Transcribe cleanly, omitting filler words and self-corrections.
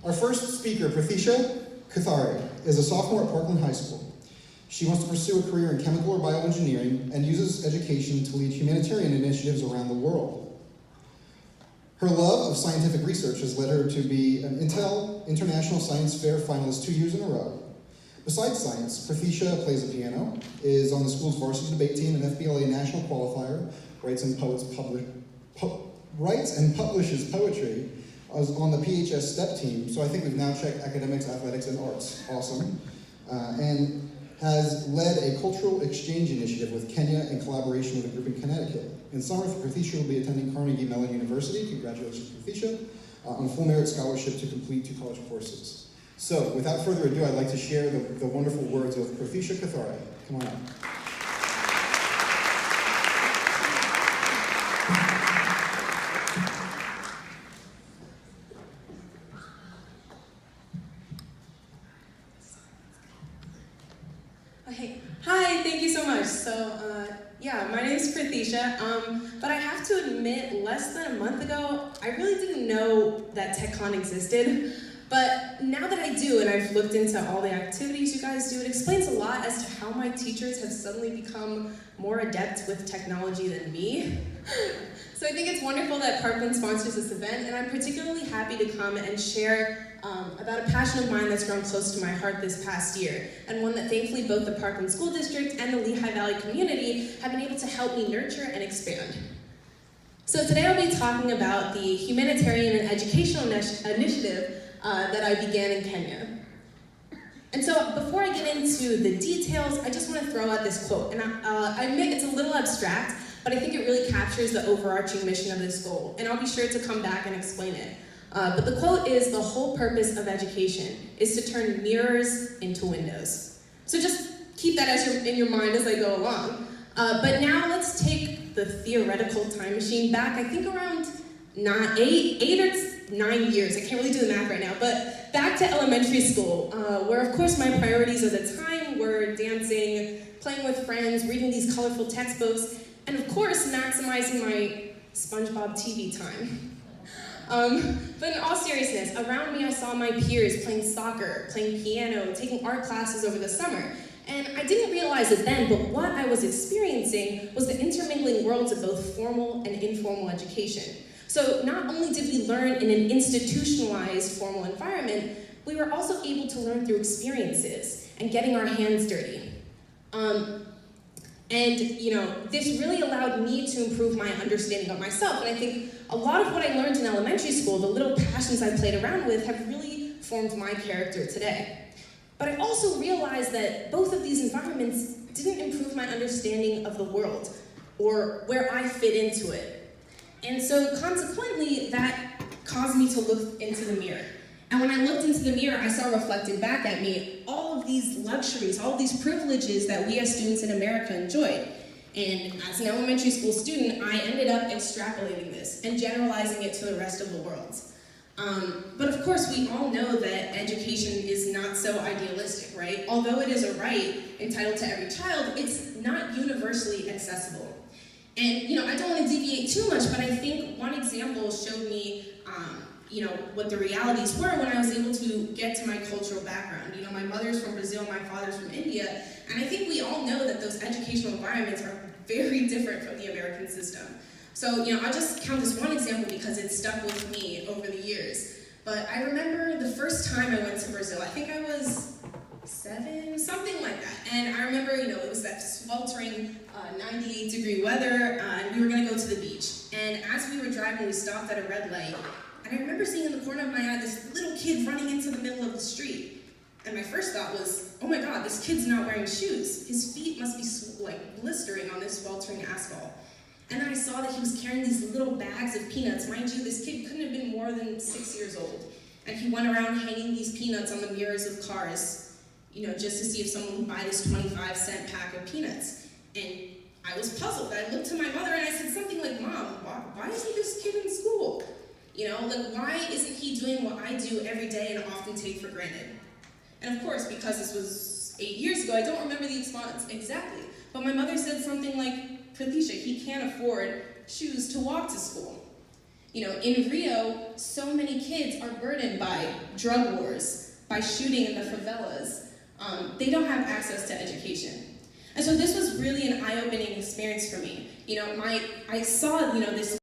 Our first speaker, Prathysha Kothare, is a sophomore at Parkland High School. She wants to pursue a career in chemical or bioengineering and uses education to lead humanitarian initiatives around the world. Her love of scientific research has led her to be an Intel International Science Fair finalist 2 years in a row. Besides science, Prathysha plays the piano, is on the school's varsity debate team and FBLA national qualifier, writes and publishes poetry, is on the PHS STEP team, so I think we've now checked academics, athletics, and arts. Awesome. And has led a cultural exchange initiative with Kenya in collaboration with a group in Connecticut. In summer, Prathysha will be attending Carnegie Mellon University, congratulations Prathysha, on a full merit scholarship to complete 2 college courses. So, without further ado, I'd like to share the wonderful words of Prathysha Kothare. Come on up. Hi, thank you so much. So, my name is Prathysha, but I have to admit, less than a month ago, I really didn't know that TechCon existed. But now that I do, and I've looked into all the activities you guys do, it explains a lot as to how my teachers have suddenly become more adept with technology than me. So I think it's wonderful that Parkland sponsors this event, and I'm particularly happy to come and share about a passion of mine that's grown close to my heart this past year, and one that thankfully both the Parkland School District and the Lehigh Valley community have been able to help me nurture and expand. So today I'll be talking about the humanitarian and educational initiative that I began in Kenya. And so before I get into the details, I just want to throw out this quote, and I admit it's a little abstract, but I think it really captures the overarching mission of this goal, and I'll be sure to come back and explain it. But the quote is, "The whole purpose of education is to turn mirrors into windows." So just keep that in your mind as I go along. But now let's take the theoretical time machine back, I think around 8 or 9 years, I can't really do the math right now, but back to elementary school, where of course my priorities at the time were dancing, playing with friends, reading these colorful textbooks, and of course maximizing my SpongeBob TV time. But in all seriousness, around me I saw my peers playing soccer, playing piano, taking art classes over the summer. And I didn't realize it then, but what I was experiencing was the intermingling worlds of both formal and informal education. So not only did we learn in an institutionalized formal environment, we were also able to learn through experiences and getting our hands dirty. This really allowed me to improve my understanding of myself. And I think a lot of what I learned in elementary school, the little passions I played around with, have really formed my character today. But I also realized that both of these environments didn't improve my understanding of the world or where I fit into it. And so consequently, that caused me to look into the mirror. And when I looked into the mirror, I saw reflected back at me all of these luxuries, all of these privileges that we as students in America enjoyed. And as an elementary school student, I ended up extrapolating this and generalizing it to the rest of the world. But of course, we all know that education is not so idealistic, right? Although it is a right entitled to every child, it's not universally accessible. And, I don't want to deviate too much, but I think one example showed me, what the realities were when I was able to get to my cultural background. My mother's from Brazil, my father's from India, and I think we all know that those educational environments are very different from the American system. So, I'll just count this one example because it stuck with me over the years. But I remember the first time I went to Brazil, I think I was 7, something like that. And I remember, it was that sweltering 98-degree weather, and we were gonna go to the beach. And as we were driving, we stopped at a red light. And I remember seeing in the corner of my eye this little kid running into the middle of the street. And my first thought was, oh my God, this kid's not wearing shoes. His feet must be blistering on this sweltering asphalt. And then I saw that he was carrying these little bags of peanuts. Mind you, this kid couldn't have been more than 6 years old. And he went around hanging these peanuts on the mirrors of cars, just to see if someone would buy this 25-cent pack of peanuts. And I was puzzled. I looked to my mother and I said something like, "Mom, why isn't this kid in school? Why isn't he doing what I do every day and often take for granted?" And of course, because this was 8 years ago, I don't remember the response exactly. But my mother said something like, "Prathysha, he can't afford shoes to walk to school." You know, in Rio, so many kids are burdened by drug wars, by shooting in the favelas. They don't have access to education. And so this was really an eye-opening experience for me. You know, I saw, this